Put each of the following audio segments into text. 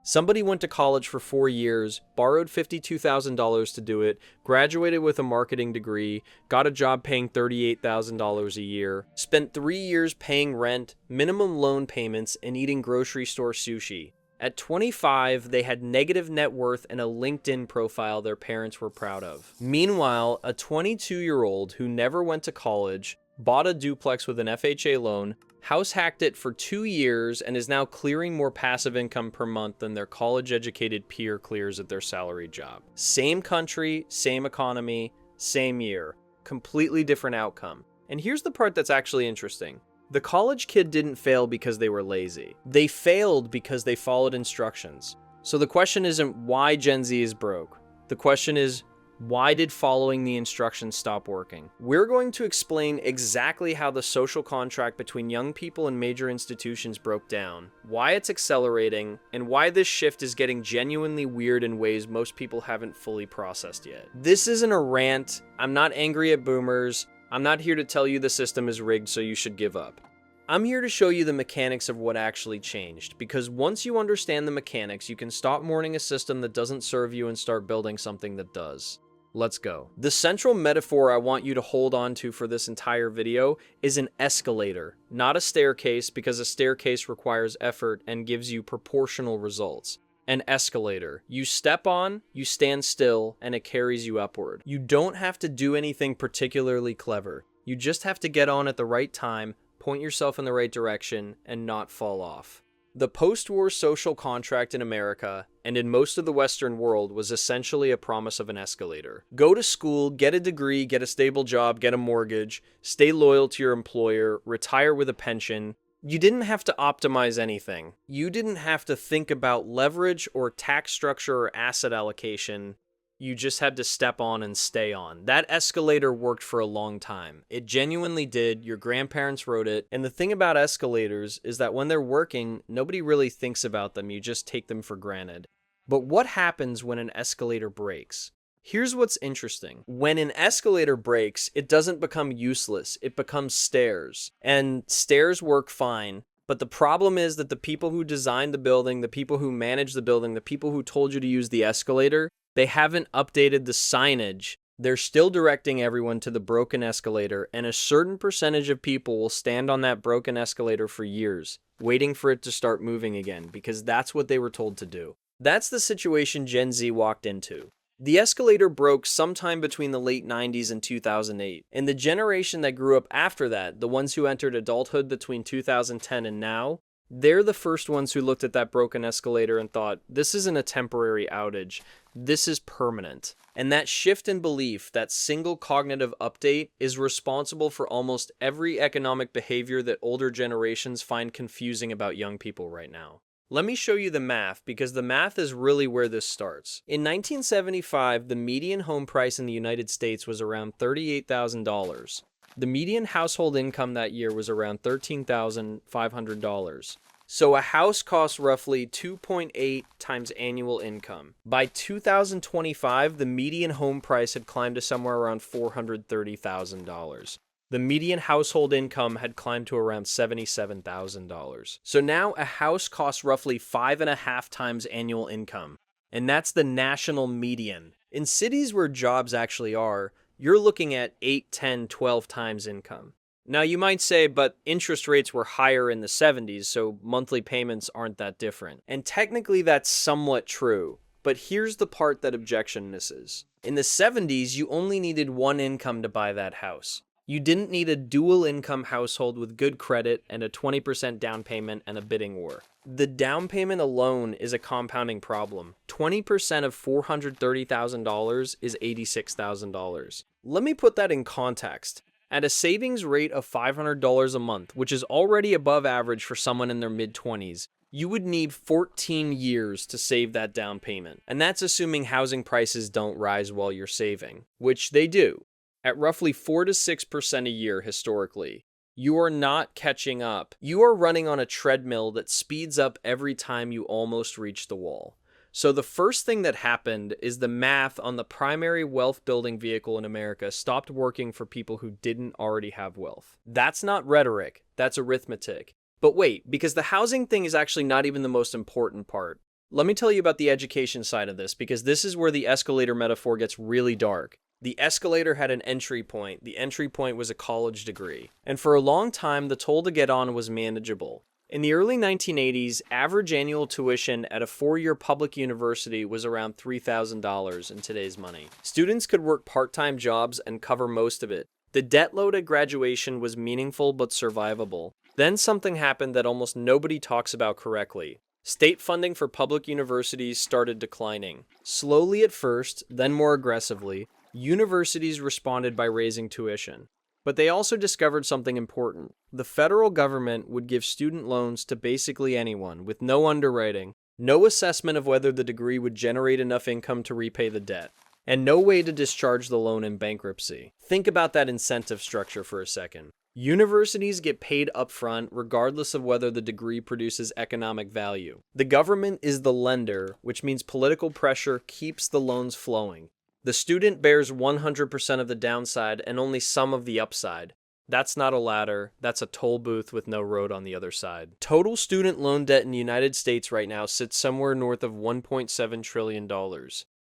Somebody went to college for 4 years, borrowed $52,000 to do it, graduated with a marketing degree, got a job paying $38,000 a year, spent 3 years paying rent, minimum loan payments, and eating grocery store sushi. At 25, they had negative net worth and a LinkedIn profile their parents were proud of. Meanwhile, a 22-year-old who never went to college, bought a duplex with an FHA loan, house hacked it for 2 years, and is now clearing more passive income per month than their college-educated peer clears at their salary job. Same country, same economy, same year. Completely different outcome. And here's the part that's actually interesting. The college kid didn't fail because they were lazy. They failed because they followed instructions. So the question isn't why Gen Z is broke. The question is, why did following the instructions stop working? We're going to explain exactly how the social contract between young people and major institutions broke down, why it's accelerating, and why this shift is getting genuinely weird in ways most people haven't fully processed yet. This isn't a rant. I'm not angry at boomers. I'm not here to tell you the system is rigged so you should give up. I'm here to show you the mechanics of what actually changed, because once you understand the mechanics, you can stop mourning a system that doesn't serve you and start building something that does. Let's go. The central metaphor I want you to hold on to for this entire video is an escalator, not a staircase, because a staircase requires effort and gives you proportional results. An escalator. You step on, you stand still, and it carries you upward. You don't have to do anything particularly clever. You just have to get on at the right time, point yourself in the right direction, and not fall off. The post-war social contract in America, and in most of the Western world, was essentially a promise of an escalator. Go to school, get a degree, get a stable job, get a mortgage, stay loyal to your employer, retire with a pension. You didn't have to optimize anything. You didn't have to think about leverage or tax structure or asset allocation. You just had to step on and stay on. That escalator worked for a long time. It genuinely did. Your grandparents wrote it. And the thing about escalators is that when they're working, nobody really thinks about them. You just take them for granted. But what happens when an escalator breaks? Here's what's interesting. When an escalator breaks, it doesn't become useless. It becomes stairs. And stairs work fine. But the problem is that the people who designed the building, the people who managed the building, the people who told you to use the escalator, they haven't updated the signage. They're still directing everyone to the broken escalator, and a certain percentage of people will stand on that broken escalator for years, waiting for it to start moving again, because that's what they were told to do. That's the situation Gen Z walked into. The escalator broke sometime between the late 90s and 2008, and the generation that grew up after that, the ones who entered adulthood between 2010 and now, they're the first ones who looked at that broken escalator and thought, this isn't a temporary outage, this is permanent. And that shift in belief, that single cognitive update, is responsible for almost every economic behavior that older generations find confusing about young people right now. Let me show you the math, because the math is really where this starts. In 1975, the median home price in the United States was around $38,000. The median household income that year was around $13,500. So a house costs roughly 2.8 times annual income. By 2025, the median home price had climbed to somewhere around $430,000. The median household income had climbed to around $77,000. So now a house costs roughly 5.5 times annual income. And that's the national median. In cities where jobs actually are, you're looking at 8, 10, 12 times income. Now you might say, but interest rates were higher in the 70s, so monthly payments aren't that different. And technically that's somewhat true, but here's the part that objection misses. In the 70s, you only needed one income to buy that house. You didn't need a dual income household with good credit and a 20% down payment and a bidding war. The down payment alone is a compounding problem. 20% of $430,000 is $86,000. Let me put that in context. At a savings rate of $500 a month, which is already above average for someone in their mid-20s, you would need 14 years to save that down payment. And that's assuming housing prices don't rise while you're saving, which they do. At roughly 4 to 6% a year historically, you are not catching up. You are running on a treadmill that speeds up every time you almost reach the wall. So the first thing that happened is the math on the primary wealth building vehicle in America stopped working for people who didn't already have wealth. That's not rhetoric, that's arithmetic. But wait, because the housing thing is actually not even the most important part. Let me tell you about the education side of this, because this is where the escalator metaphor gets really dark. The escalator had an entry point. The entry point was a college degree. And for a long time, the toll to get on was manageable. In the early 1980s, average annual tuition at a four-year public university was around $3,000 in today's money. Students could work part-time jobs and cover most of it. The debt load at graduation was meaningful but survivable. Then something happened that almost nobody talks about correctly. State funding for public universities started declining. Slowly at first, then more aggressively, universities responded by raising tuition. But they also discovered something important. The federal government would give student loans to basically anyone, with no underwriting, no assessment of whether the degree would generate enough income to repay the debt, and no way to discharge the loan in bankruptcy. Think about that incentive structure for a second. Universities get paid upfront regardless of whether the degree produces economic value. The government is the lender, which means political pressure keeps the loans flowing. The student bears 100% of the downside and only some of the upside. That's not a ladder, that's a toll booth with no road on the other side. Total student loan debt in the United States right now sits somewhere north of $1.7 trillion.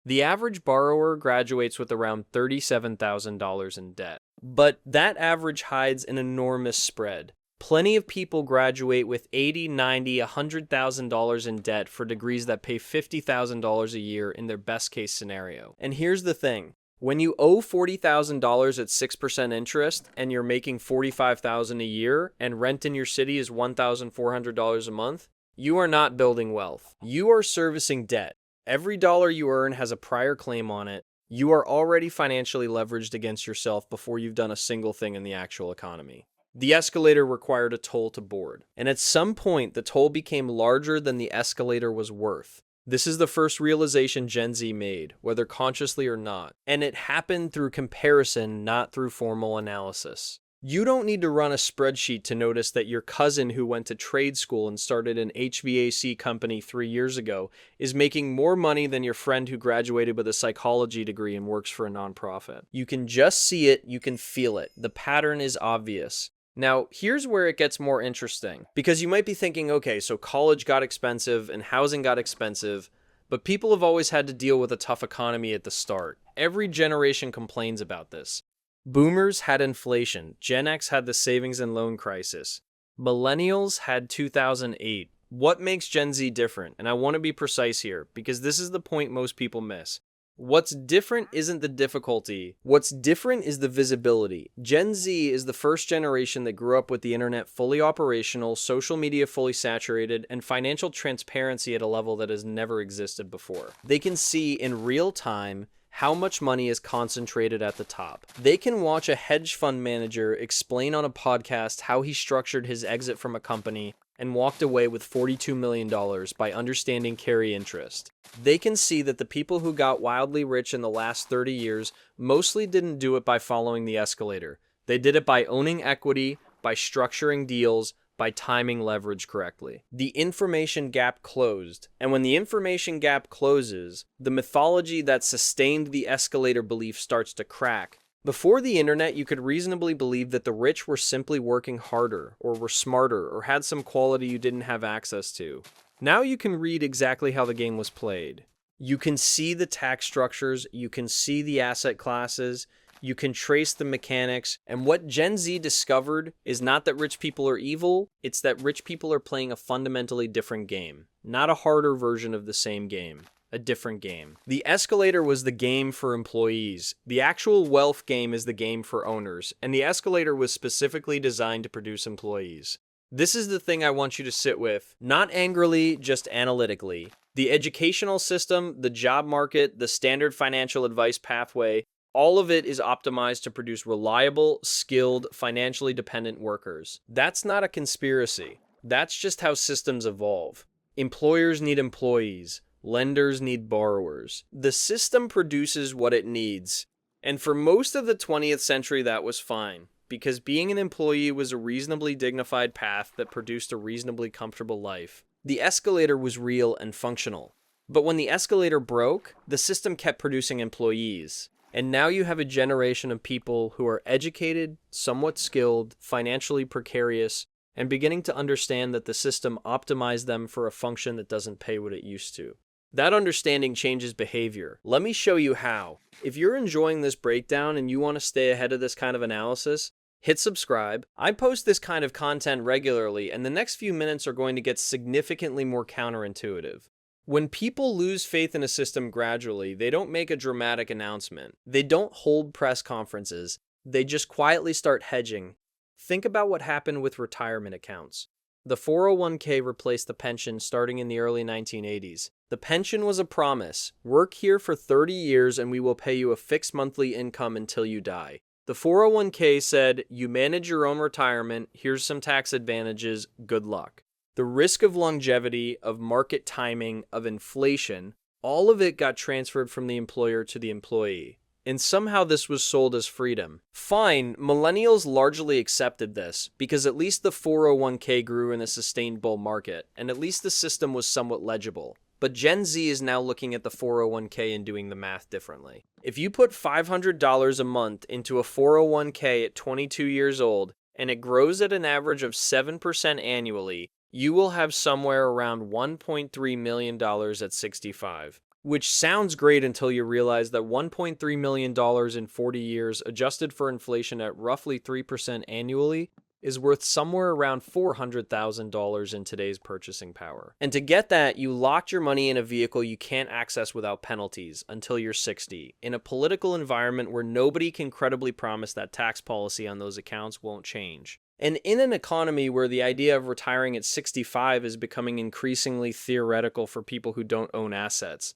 The average borrower graduates with around $37,000 in debt. But that average hides an enormous spread. Plenty of people graduate with $80,000, $90,000, $100,000 in debt for degrees that pay $50,000 a year in their best case scenario. And here's the thing. When you owe $40,000 at 6% interest and you're making $45,000 a year and rent in your city is $1,400 a month, you are not building wealth. You are servicing debt. Every dollar you earn has a prior claim on it. You are already financially leveraged against yourself before you've done a single thing in the actual economy. The escalator required a toll to board, and at some point the toll became larger than the escalator was worth. This is the first realization Gen Z made, whether consciously or not, and it happened through comparison, not through formal analysis. You don't need to run a spreadsheet to notice that your cousin who went to trade school and started an HVAC company 3 years ago is making more money than your friend who graduated with a psychology degree and works for a nonprofit. You can just see it, you can feel it. The pattern is obvious. Now, here's where it gets more interesting, because you might be thinking, okay, so college got expensive and housing got expensive, but people have always had to deal with a tough economy at the start. Every generation complains about this. Boomers had inflation. Gen X had the savings and loan crisis. Millennials had 2008. What makes Gen Z different? And I want to be precise here, because this is the point most people miss. What's different isn't the difficulty. What's different is the visibility. Gen Z is the first generation that grew up with the internet fully operational, social media fully saturated, and financial transparency at a level that has never existed before. They can see in real time how much money is concentrated at the top. They can watch a hedge fund manager explain on a podcast how he structured his exit from a company and walked away with $42 million by understanding carry interest. They can see that the people who got wildly rich in the last 30 years mostly didn't do it by following the escalator. They did it by owning equity, by structuring deals, by timing leverage correctly. The information gap closed, and when the information gap closes, the mythology that sustained the escalator belief starts to crack. Before the internet, you could reasonably believe that the rich were simply working harder, or were smarter, or had some quality you didn't have access to. Now you can read exactly how the game was played. You can see the tax structures, you can see the asset classes, you can trace the mechanics, and what Gen Z discovered is not that rich people are evil, it's that rich people are playing a fundamentally different game. Not a harder version of the same game. A different game. The escalator was the game for employees. The actual wealth game is the game for owners, and the escalator was specifically designed to produce employees. This is the thing I want you to sit with, not angrily, just analytically. The educational system, the job market, the standard financial advice pathway, all of it is optimized to produce reliable, skilled, financially dependent workers. That's not a conspiracy. That's just how systems evolve. Employers need employees. Lenders need borrowers. The system produces what it needs. And for most of the 20th century, that was fine, because being an employee was a reasonably dignified path that produced a reasonably comfortable life. The escalator was real and functional. But when the escalator broke, the system kept producing employees. And now you have a generation of people who are educated, somewhat skilled, financially precarious, and beginning to understand that the system optimized them for a function that doesn't pay what it used to. That understanding changes behavior. Let me show you how. If you're enjoying this breakdown and you want to stay ahead of this kind of analysis, hit subscribe. I post this kind of content regularly, and the next few minutes are going to get significantly more counterintuitive. When people lose faith in a system gradually, they don't make a dramatic announcement. They don't hold press conferences. They just quietly start hedging. Think about what happened with retirement accounts. The 401k replaced the pension starting in the early 1980s. The pension was a promise. Work here for 30 years and we will pay you a fixed monthly income until you die. The 401k said, you manage your own retirement, here's some tax advantages, good luck. The risk of longevity, of market timing, of inflation, all of it got transferred from the employer to the employee. And somehow this was sold as freedom. Fine, millennials largely accepted this, because at least the 401k grew in a sustained bull market, and at least the system was somewhat legible. But Gen Z is now looking at the 401k and doing the math differently. If you put $500 a month into a 401k at 22 years old, and it grows at an average of 7% annually, you will have somewhere around $1.3 million at 65. Which sounds great until you realize that $1.3 million in 40 years, adjusted for inflation at roughly 3% annually, is worth somewhere around $400,000 in today's purchasing power. And to get that, you locked your money in a vehicle you can't access without penalties until you're 60, in a political environment where nobody can credibly promise that tax policy on those accounts won't change. And in an economy where the idea of retiring at 65 is becoming increasingly theoretical for people who don't own assets,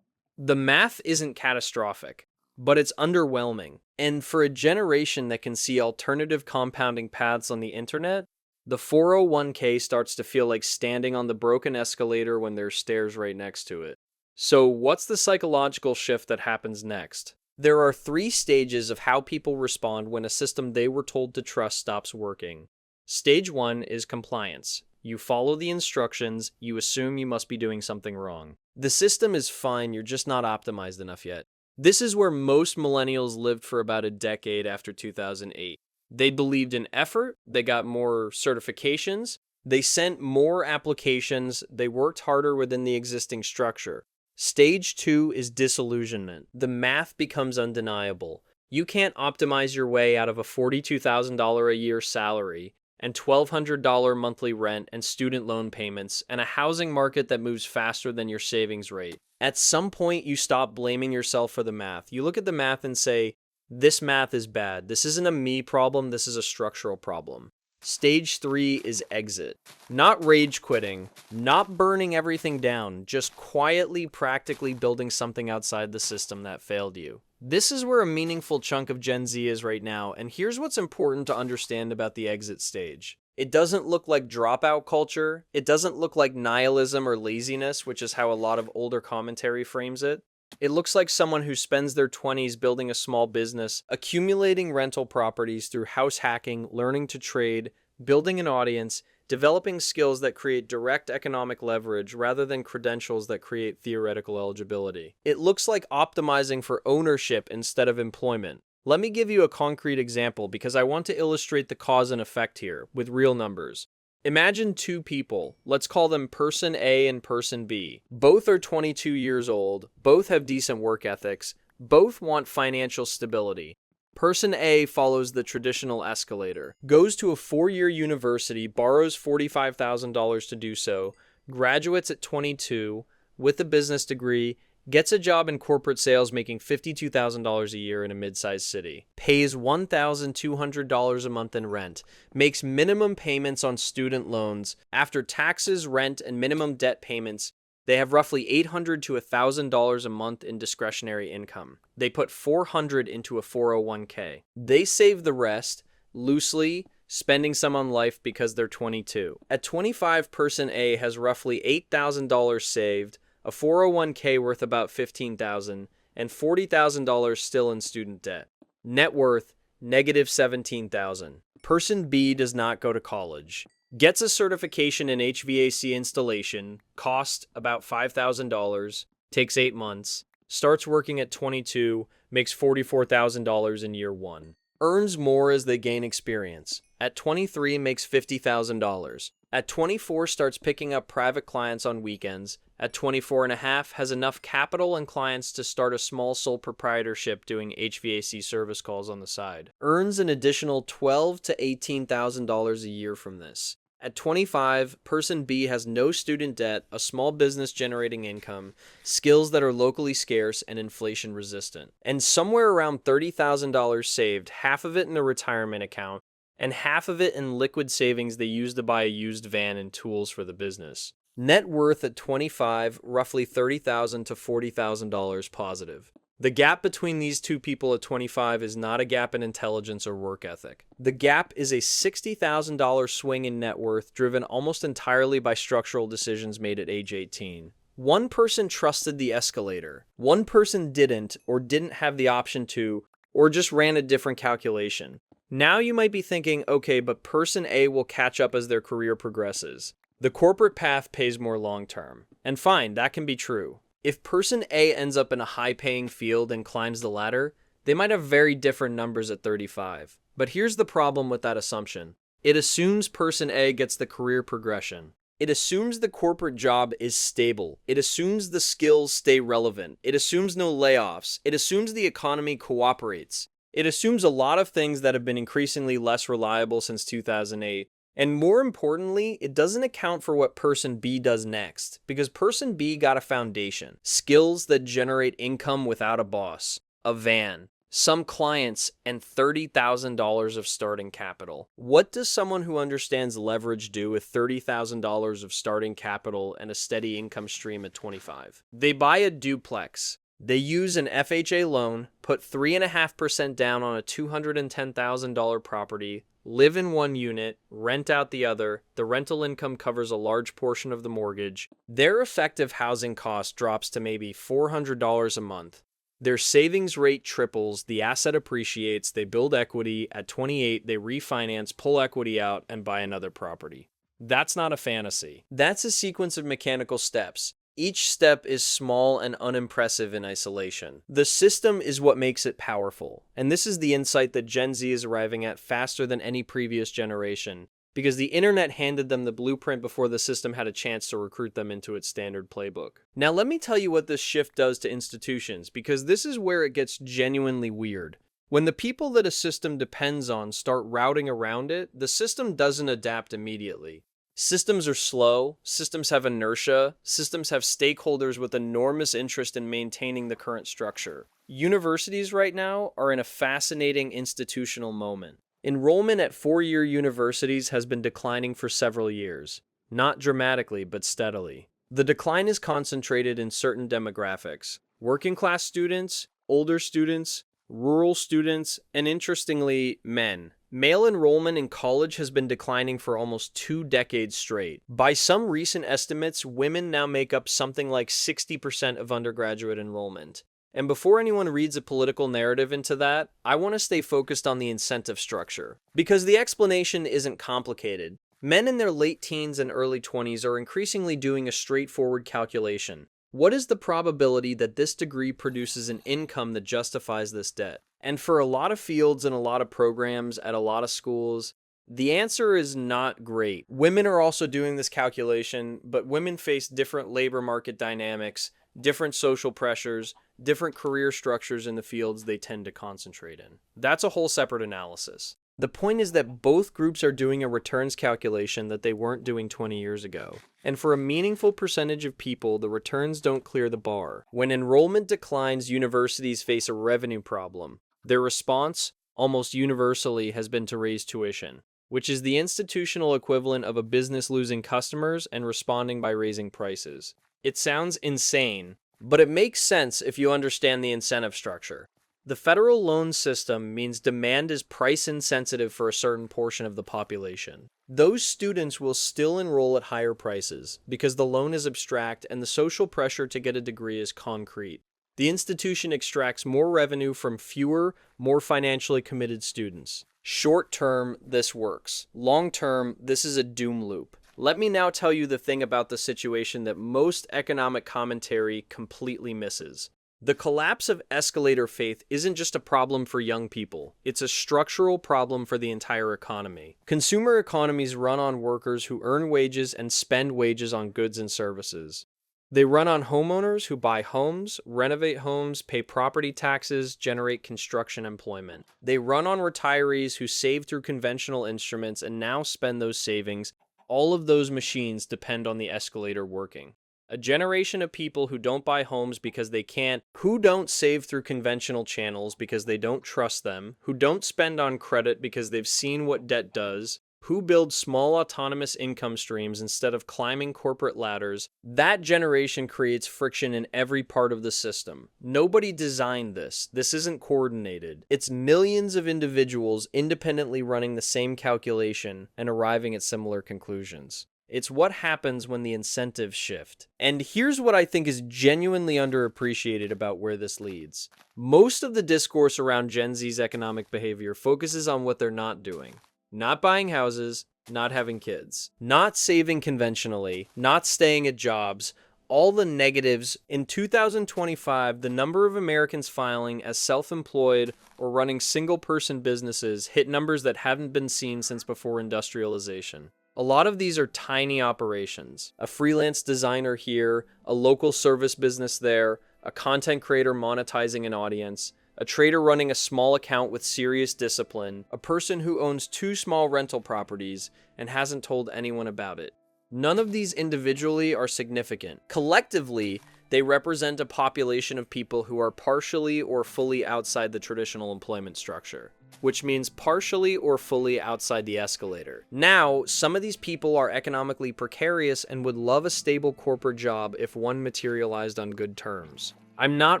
the math isn't catastrophic, but it's underwhelming. And for a generation that can see alternative compounding paths on the internet, the 401k starts to feel like standing on the broken escalator when there's stairs right next to it. So what's the psychological shift that happens next? There are 3 stages of how people respond when a system they were told to trust stops working. Stage 1 is compliance. You follow the instructions, you assume you must be doing something wrong. The system is fine, you're just not optimized enough yet. This is where most millennials lived for about a decade after 2008. They believed in effort, they got more certifications, they sent more applications, they worked harder within the existing structure. Stage 2 is disillusionment. The math becomes undeniable. You can't optimize your way out of a $42,000 a year salary and $1,200 monthly rent and student loan payments, and a housing market that moves faster than your savings rate. At some point, you stop blaming yourself for the math. You look at the math and say, this math is bad. This isn't a me problem, this is a structural problem. Stage 3 is exit. Not rage quitting, not burning everything down, just quietly, practically building something outside the system that failed you. This is where a meaningful chunk of Gen Z is right now, and here's what's important to understand about the exit stage. It doesn't look like dropout culture, it doesn't look like nihilism or laziness, which is how a lot of older commentary frames it. It looks like someone who spends their 20s building a small business, accumulating rental properties through house hacking, learning to trade, building an audience, developing skills that create direct economic leverage rather than credentials that create theoretical eligibility. It looks like optimizing for ownership instead of employment. Let me give you a concrete example because I want to illustrate the cause and effect here with real numbers. Imagine 2 people, let's call them person A and person B. Both are 22 years old, both have decent work ethics, both want financial stability. Person A follows the traditional escalator, goes to a 4-year university, borrows $45,000 to do so, graduates at 22 with a business degree, gets a job in corporate sales making $52,000 a year in a mid-sized city, pays $1,200 a month in rent, makes minimum payments on student loans. After taxes, rent, and minimum debt payments, they have roughly $800 to $1,000 a month in discretionary income. They put $400 into a 401k. They save the rest, loosely, spending some on life because they're 22. At 25, person A has roughly $8,000 saved, a 401k worth about $15,000, and $40,000 still in student debt. Net worth, negative $17,000. Person B does not go to college. Gets a certification in HVAC installation, cost about $5,000, takes 8 months, starts working at 22, makes $44,000 in year 1. earns more as they gain experience. At 23, makes $50,000. At 24, starts picking up private clients on weekends. At 24 and a half, has enough capital and clients to start a small sole proprietorship doing HVAC service calls on the side. Earns an additional $12,000 to $18,000 a year from this. At 25, person B has no student debt, a small business generating income, skills that are locally scarce and inflation resistant, and somewhere around $30,000 saved, half of it in a retirement account, and half of it in liquid savings they use to buy a used van and tools for the business. Net worth at 25, roughly $30,000 to $40,000 positive. The gap between these two people at 25 is not a gap in intelligence or work ethic. The gap is a $60,000 swing in net worth driven almost entirely by structural decisions made at age 18. One person trusted the escalator. One person didn't, or didn't have the option to, or just ran a different calculation. Now you might be thinking, okay, but person A will catch up as their career progresses. The corporate path pays more long term. And fine, that can be true. If person A ends up in a high-paying field and climbs the ladder, they might have very different numbers at 35. But here's the problem with that assumption. It assumes person A gets the career progression. It assumes the corporate job is stable. It assumes the skills stay relevant. It assumes no layoffs. It assumes the economy cooperates. It assumes a lot of things that have been increasingly less reliable since 2008. And more importantly, it doesn't account for what person B does next, because person B got a foundation, skills that generate income without a boss, a van, some clients, and $30,000 of starting capital. What does someone who understands leverage do with $30,000 of starting capital and a steady income stream at 25? They buy a duplex. They use an FHA loan, put 3.5% down on a $210,000 property, live in one unit, rent out the other, the rental income covers a large portion of the mortgage, their effective housing cost drops to maybe $400 a month, their savings rate triples, the asset appreciates, they build equity, at 28 they refinance, pull equity out, and buy another property. That's not a fantasy. That's a sequence of mechanical steps. Each step is small and unimpressive in isolation. The system is what makes it powerful. And this is the insight that Gen Z is arriving at faster than any previous generation, because the internet handed them the blueprint before the system had a chance to recruit them into its standard playbook. Now let me tell you what this shift does to institutions, because this is where it gets genuinely weird. When the people that a system depends on start routing around it, the system doesn't adapt immediately. Systems are slow, systems have inertia, systems have stakeholders with enormous interest in maintaining the current structure. Universities right now are in a fascinating institutional moment. Enrollment at four-year universities has been declining for several years. Not dramatically, but steadily. The decline is concentrated in certain demographics: working-class students, older students, rural students, and interestingly, men. Male enrollment in college has been declining for almost 2 decades straight. By some recent estimates, women now make up something like 60% of undergraduate enrollment. And before anyone reads a political narrative into that, I want to stay focused on the incentive structure. Because the explanation isn't complicated. Men in their late teens and early 20s are increasingly doing a straightforward calculation. What is the probability that this degree produces an income that justifies this debt? And for a lot of fields and a lot of programs at a lot of schools, the answer is not great. Women are also doing this calculation, but women face different labor market dynamics, different social pressures, different career structures in the fields they tend to concentrate in. That's a whole separate analysis. The point is that both groups are doing a returns calculation that they weren't doing 20 years ago. And for a meaningful percentage of people, the returns don't clear the bar. When enrollment declines, universities face a revenue problem. Their response, almost universally, has been to raise tuition, which is the institutional equivalent of a business losing customers and responding by raising prices. It sounds insane, but it makes sense if you understand the incentive structure. The federal loan system means demand is price insensitive for a certain portion of the population. Those students will still enroll at higher prices because the loan is abstract and the social pressure to get a degree is concrete. The institution extracts more revenue from fewer, more financially committed students. Short term, this works. Long term, this is a doom loop. Let me now tell you the thing about the situation that most economic commentary completely misses. The collapse of escalator faith isn't just a problem for young people, it's a structural problem for the entire economy. Consumer economies run on workers who earn wages and spend wages on goods and services. They run on homeowners who buy homes, renovate homes, pay property taxes, generate construction employment. They run on retirees who save through conventional instruments and now spend those savings. All of those machines depend on the escalator working. A generation of people who don't buy homes because they can't, who don't save through conventional channels because they don't trust them, who don't spend on credit because they've seen what debt does, who build small autonomous income streams instead of climbing corporate ladders. That generation creates friction in every part of the system. Nobody designed this. This isn't coordinated. It's millions of individuals independently running the same calculation and arriving at similar conclusions. It's what happens when the incentives shift. And here's what I think is genuinely underappreciated about where this leads. Most of the discourse around Gen Z's economic behavior focuses on what they're not doing. Not buying houses, not having kids, not saving conventionally, not staying at jobs, all the negatives. In 2025, the number of Americans filing as self-employed or running single-person businesses hit numbers that haven't been seen since before industrialization. A lot of these are tiny operations. A freelance designer here, a local service business there, a content creator monetizing an audience, a trader running a small account with serious discipline, a person who owns 2 small rental properties and hasn't told anyone about it. None of these individually are significant. Collectively, they represent a population of people who are partially or fully outside the traditional employment structure, which means partially or fully outside the escalator. Now, some of these people are economically precarious and would love a stable corporate job if one materialized on good terms. I'm not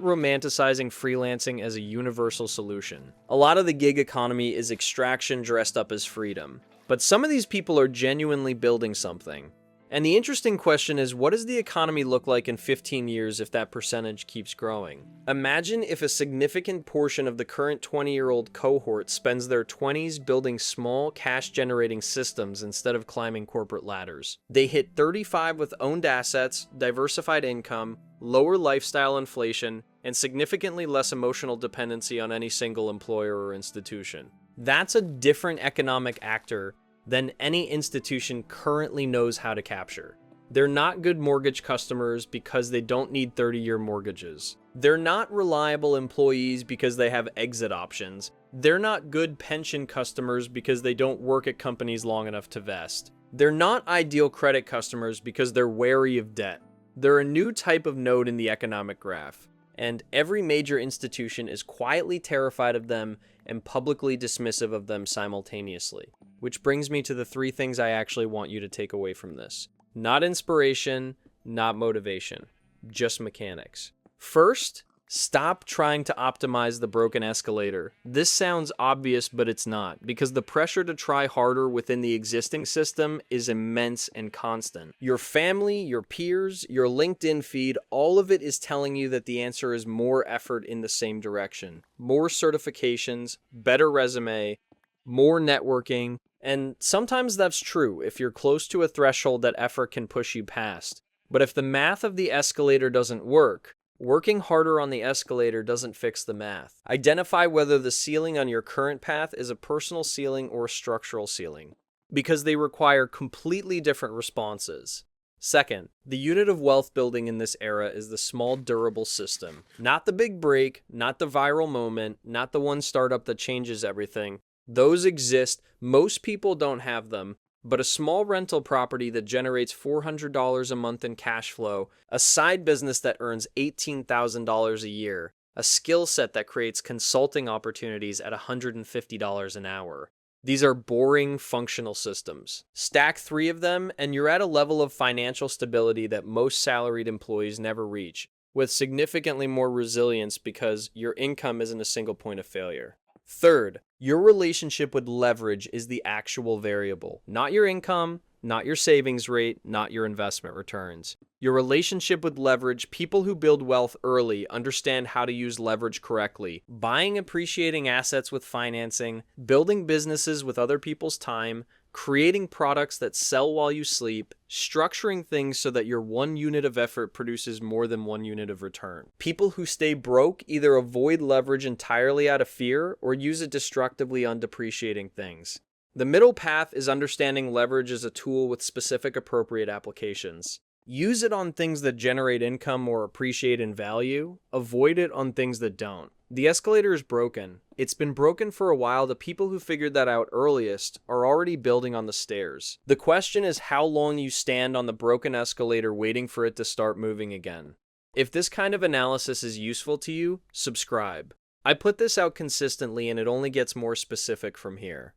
romanticizing freelancing as a universal solution. A lot of the gig economy is extraction dressed up as freedom. But some of these people are genuinely building something. And the interesting question is, what does the economy look like in 15 years if that percentage keeps growing? Imagine if a significant portion of the current 20-year-old cohort spends their 20s building small cash-generating systems instead of climbing corporate ladders. They hit 35 with owned assets, diversified income, lower lifestyle inflation, and significantly less emotional dependency on any single employer or institution. That's a different economic actor than any institution currently knows how to capture. They're not good mortgage customers because they don't need 30-year mortgages. They're not reliable employees because they have exit options. They're not good pension customers because they don't work at companies long enough to vest. They're not ideal credit customers because they're wary of debt. They're a new type of node in the economic graph, and every major institution is quietly terrified of them and publicly dismissive of them simultaneously. Which brings me to the 3 things I actually want you to take away from this. Not inspiration, not motivation, just mechanics. First, stop trying to optimize the broken escalator. This sounds obvious, but it's not, because the pressure to try harder within the existing system is immense and constant. Your family, your peers, your LinkedIn feed, all of it is telling you that the answer is more effort in the same direction. More certifications, better resume, more networking. And sometimes that's true if you're close to a threshold that effort can push you past. But if the math of the escalator doesn't work, working harder on the escalator doesn't fix the math. Identify whether the ceiling on your current path is a personal ceiling or a structural ceiling, because they require completely different responses. Second, the unit of wealth building in this era is the small, durable system. Not the big break, not the viral moment, not the one startup that changes everything. Those exist. Most people don't have them. But a small rental property that generates $400 a month in cash flow, a side business that earns $18,000 a year, a skill set that creates consulting opportunities at $150 an hour. These are boring, functional systems. Stack 3 of them, and you're at a level of financial stability that most salaried employees never reach, with significantly more resilience because your income isn't a single point of failure. Third, your relationship with leverage is the actual variable, not your income, not your savings rate, not your investment returns. Your relationship with leverage, people who build wealth early understand how to use leverage correctly. Buying appreciating assets with financing, building businesses with other people's time, creating products that sell while you sleep, structuring things so that your 1 unit of effort produces more than 1 unit of return. People who stay broke either avoid leverage entirely out of fear or use it destructively on depreciating things. The middle path is understanding leverage as a tool with specific appropriate applications. Use it on things that generate income or appreciate in value. Avoid it on things that don't. The escalator is broken. It's been broken for a while. The people who figured that out earliest are already building on the stairs. The question is how long you stand on the broken escalator waiting for it to start moving again. If this kind of analysis is useful to you, subscribe. I put this out consistently and it only gets more specific from here.